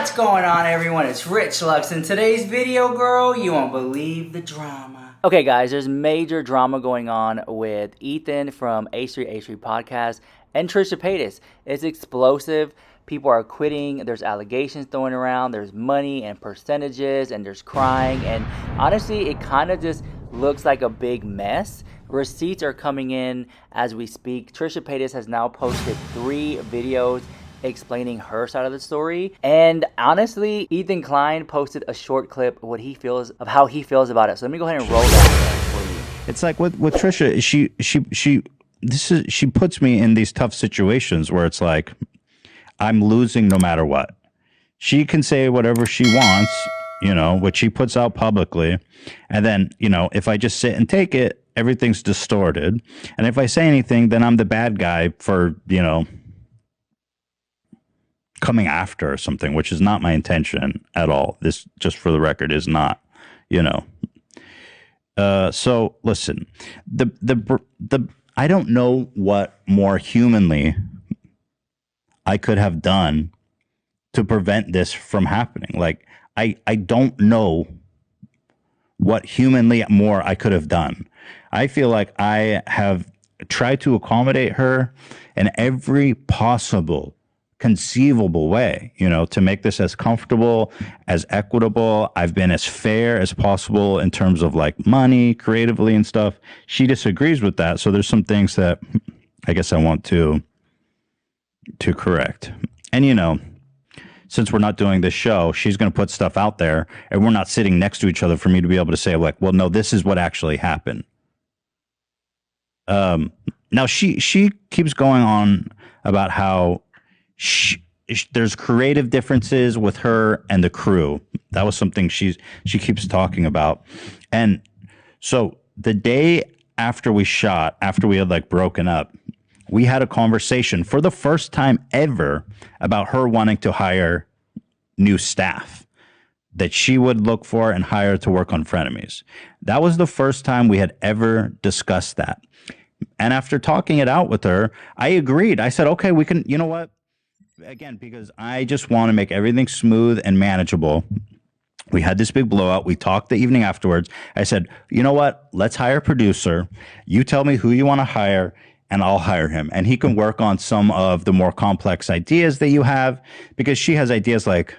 What's going on, everyone? It's Rich Lux. In today's video, girl, you won't believe the drama. Okay, guys, there's major drama going on with Ethan from H3H3 podcast and Trisha Paytas. It's explosive. People are quitting. There's allegations thrown around. There's money and percentages, and there's crying. And honestly, it kind of just looks like a big mess. Receipts are coming in as we speak. Trisha Paytas has now posted 3 videos explaining her side of the story, and honestly, Ethan Klein posted a short clip of how he feels about it. So let me go ahead and roll that for you. It's like with Trisha, she puts me in these tough situations where it's like I'm losing no matter what. She can say whatever she wants, what she puts out publicly, and then if I just sit and take it, everything's distorted, and if I say anything, then I'm the bad guy for coming after or something, which is not my intention at all. This, just for the record, is not, so listen, I don't know what more humanly I could have done to prevent this from happening. Like, I don't know what humanly more I could have done. I feel like I have tried to accommodate her in every possible conceivable way, to make this as comfortable, as equitable. I've been as fair as possible in terms of like money, creatively and stuff. She disagrees with that. So there's some things that I guess I want to correct. And since we're not doing this show, she's going to put stuff out there and we're not sitting next to each other for me to be able to say like, well, no, this is what actually happened. Now she keeps going on about how there's creative differences with her and the crew. That was something she keeps talking about. And so the day after we shot, after we had like broken up, we had a conversation for the first time ever about her wanting to hire new staff that she would look for and hire to work on Frenemies. That was the first time we had ever discussed that. And after talking it out with her, I agreed. I said, okay, we can, what? Again, because I just want to make everything smooth and manageable. We had this big blowout. We talked the evening afterwards. I said, you know what? Let's hire a producer. You tell me who you want to hire, and I'll hire him. And he can work on some of the more complex ideas that you have, because she has ideas like,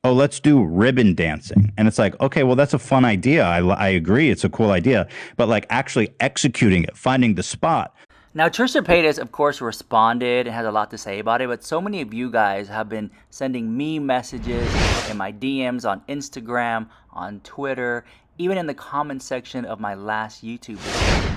oh, let's do ribbon dancing. And it's like, okay, well, that's a fun idea. I agree. It's a cool idea. But like actually executing it, finding the spot. Now, Trisha Paytas, of course, responded and has a lot to say about it, but so many of you guys have been sending me messages in my DMs on Instagram, on Twitter, even in the comment section of my last YouTube video.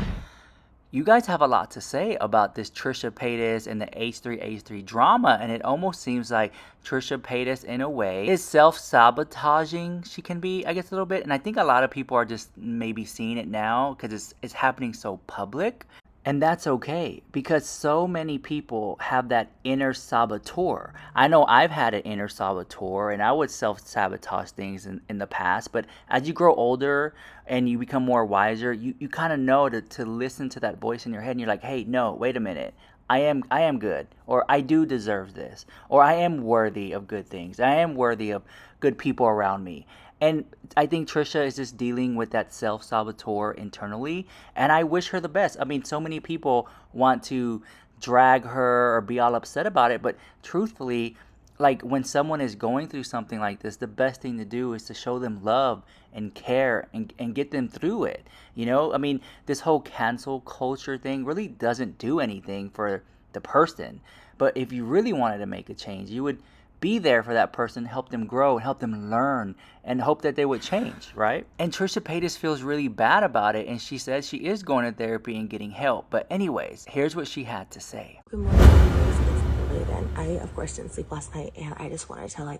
You guys have a lot to say about this Trisha Paytas and the H3H3 drama, and it almost seems like Trisha Paytas, in a way, is self-sabotaging. She can be, I guess, a little bit, and I think a lot of people are just maybe seeing it now because it's happening so public. And that's okay, because so many people have that inner saboteur. I know I've had an inner saboteur, and I would self-sabotage things in the past. But as you grow older and you become more wiser, you kind of know to listen to that voice in your head. And you're like, hey, no, wait a minute. I am good, or I do deserve this, or I am worthy of good things. I am worthy of good people around me. And I think Trisha is just dealing with that self-saboteur internally, and I wish her the best. I mean, so many people want to drag her or be all upset about it, but truthfully, like when someone is going through something like this, the best thing to do is to show them love and care and get them through it. I mean, this whole cancel culture thing really doesn't do anything for the person. But if you really wanted to make a change, you would be there for that person, help them grow, help them learn, and hope that they would change, right? And Trisha Paytas feels really bad about it, and she says she is going to therapy and getting help. But anyways, here's what she had to say. Good morning, it's late, and I, of course, didn't sleep last night, and I just wanted to,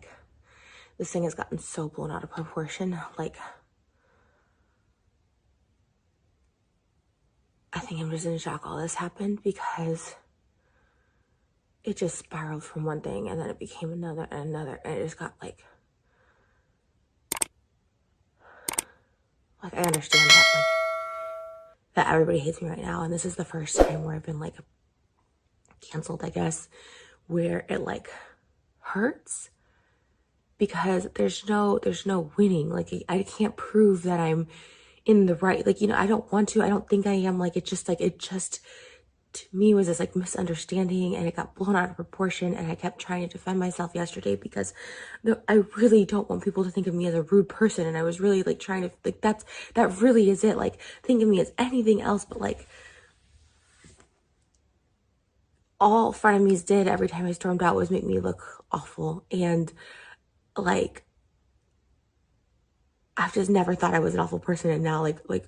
this thing has gotten so blown out of proportion. I think I'm just in shock all this happened, because it just spiraled from one thing and then it became another and another, and it just got I understand that everybody hates me right now, and this is the first time where I've been canceled, I guess, where it hurts because there's no winning. Like, I can't prove that I'm in the right. Like, I don't want to. I don't think I am. Like, it just to me was this like misunderstanding, and it got blown out of proportion, and I kept trying to defend myself yesterday because I really don't want people to think of me as a rude person, and I was really like trying to, like, that really is it. Like, think of me as anything else but like all frenemies did every time I stormed out was make me look awful. And like, I've just never thought I was an awful person, and now like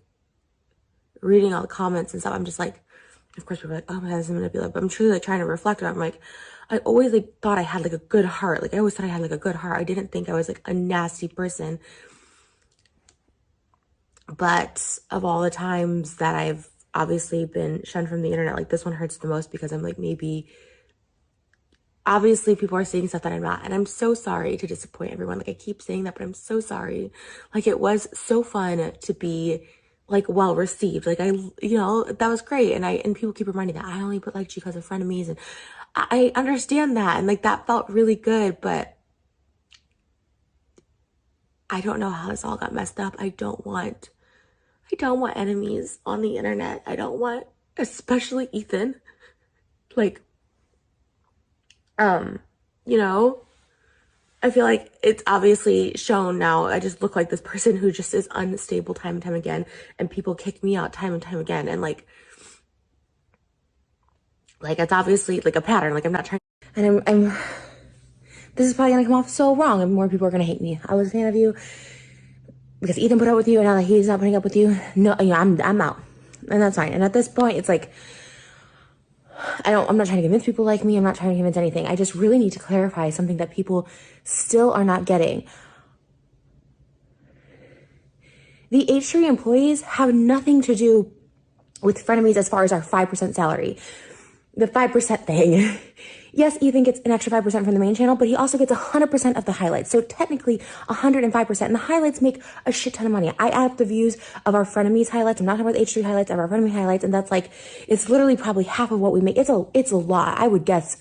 reading all the comments and stuff, I'm just like, of course, people are like, oh my God, this is manipulative. But I'm truly like trying to reflect on it. I'm like, I always like thought I had like a good heart. Like, I always thought I had like a good heart. I didn't think I was like a nasty person. But of all the times that I've obviously been shunned from the internet, like, this one hurts the most because I'm like, maybe obviously people are saying stuff that I'm not. And I'm so sorry to disappoint everyone. Like, I keep saying that, but I'm so sorry. Like, it was so fun to be like well received. Like, that was great. And people keep reminding that I only put like because of frenemies, and I understand that. And like, that felt really good, but I don't know how this all got messed up. I don't want enemies on the internet. I don't want, especially Ethan. Like, I feel like it's obviously shown now. I just look like this person who just is unstable time and time again, and people kick me out time and time again. And like it's obviously like a pattern. Like, I'm not trying, and I'm this is probably gonna come off so wrong, and more people are gonna hate me. I was a fan of you because Ethan put up with you, and now that he's not putting up with you, no, I'm out, and that's fine. And at this point, it's like, I'm not trying to convince people like me. I'm not trying to convince anything. I just really need to clarify something that people still are not getting. The H3 employees have nothing to do with frenemies as far as our 5% salary. The 5% thing. Yes, Ethan gets an extra 5% from the main channel, but he also gets 100% of the highlights. So technically 105%. And the highlights make a shit ton of money. I add up the views of our frenemies highlights. I'm not talking about the H3 highlights, of our frenemy highlights. And that's like, it's literally probably half of what we make. It's a lot. I would guess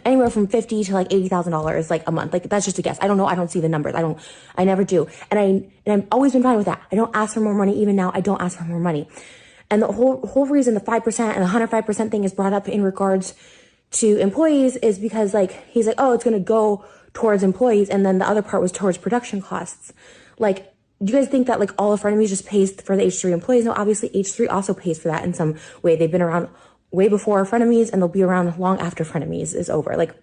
anywhere from $50,000 to like $80,000 like a month. Like, that's just a guess. I don't know. I don't see the numbers. I never do. And I've always been fine with that. I don't ask for more money. Even now, I don't ask for more money. And the whole reason the 5% and the 105% thing is brought up in regards to employees is because, like, he's like, oh, it's going to go towards employees. And then the other part was towards production costs. Like, do you guys think that like all of frenemies just pays for the H3 employees? No, obviously H3 also pays for that in some way. They've been around way before frenemies, and they'll be around long after frenemies is over. Like,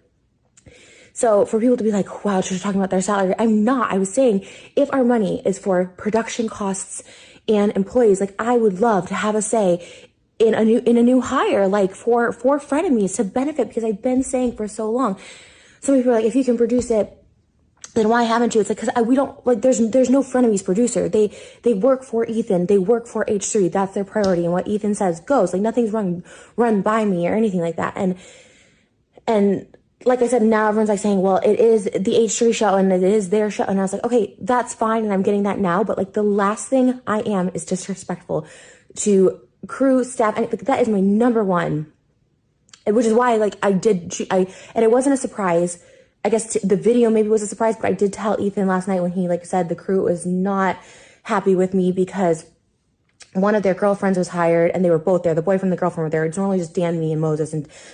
so for people to be like, wow, she's talking about their salary. I'm not. I was saying, if our money is for production costs and employees, like, I would love to have a say in a new hire, like for frenemies to benefit, because I've been saying for so long. Some people are like, if you can produce it, then why haven't you? It's like, because we don't, like, there's no frenemies producer. They work for Ethan. They work for H3. That's their priority. And what Ethan says goes. Like, nothing's run by me or anything like that. And like I said, now everyone's like saying, well, it is the H3 show and it is their show. And I was like, okay, that's fine. And I'm getting that now. But like, the last thing I am is disrespectful to crew, staff. And like, that is my number one, which is why, like, and it wasn't a surprise. I guess the video maybe was a surprise, but I did tell Ethan last night when he like said the crew was not happy with me because one of their girlfriends was hired and they were both there. The boyfriend and the girlfriend were there. It's normally just Dan, me, and Moses,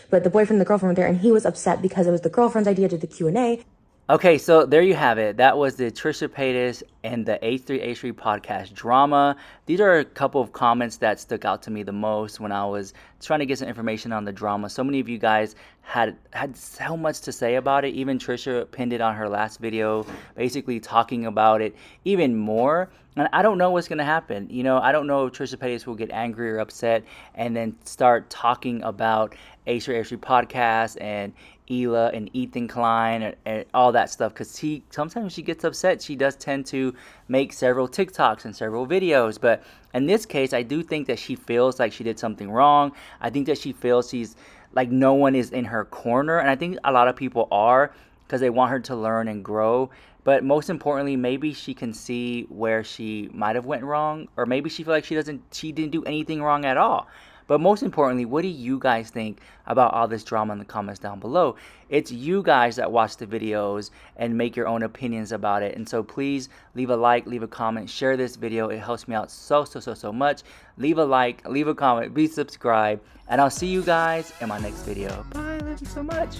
but the boyfriend and the girlfriend were there, and he was upset because it was the girlfriend's idea to do the Q&A. Okay, so there you have it. That was the Trisha Paytas and the H3H3 podcast drama. These are a couple of comments that stuck out to me the most when I was trying to get some information on the drama. So many of you guys had so much to say about it. Even Trisha pinned it on her last video, basically talking about it even more. And I don't know what's going to happen. You know, I don't know if Trisha Paytas will get angry or upset and then start talking about H3H3 podcast and Hila and Ethan Klein and all that stuff, because sometimes she gets upset. She does tend to make several TikToks and several videos, but in this case, I do think that she feels like she did something wrong. I think that she feels she's like no one is in her corner, and I think a lot of people are because they want her to learn and grow. But most importantly, maybe she can see where she might have went wrong, or maybe she feels like she didn't do anything wrong at all. But most importantly, what do you guys think about all this drama in the comments down below? It's you guys that watch the videos and make your own opinions about it. And so please leave a like, leave a comment, share this video. It helps me out so much. Leave a like, leave a comment, be subscribed, and I'll see you guys in my next video. Bye, love you so much.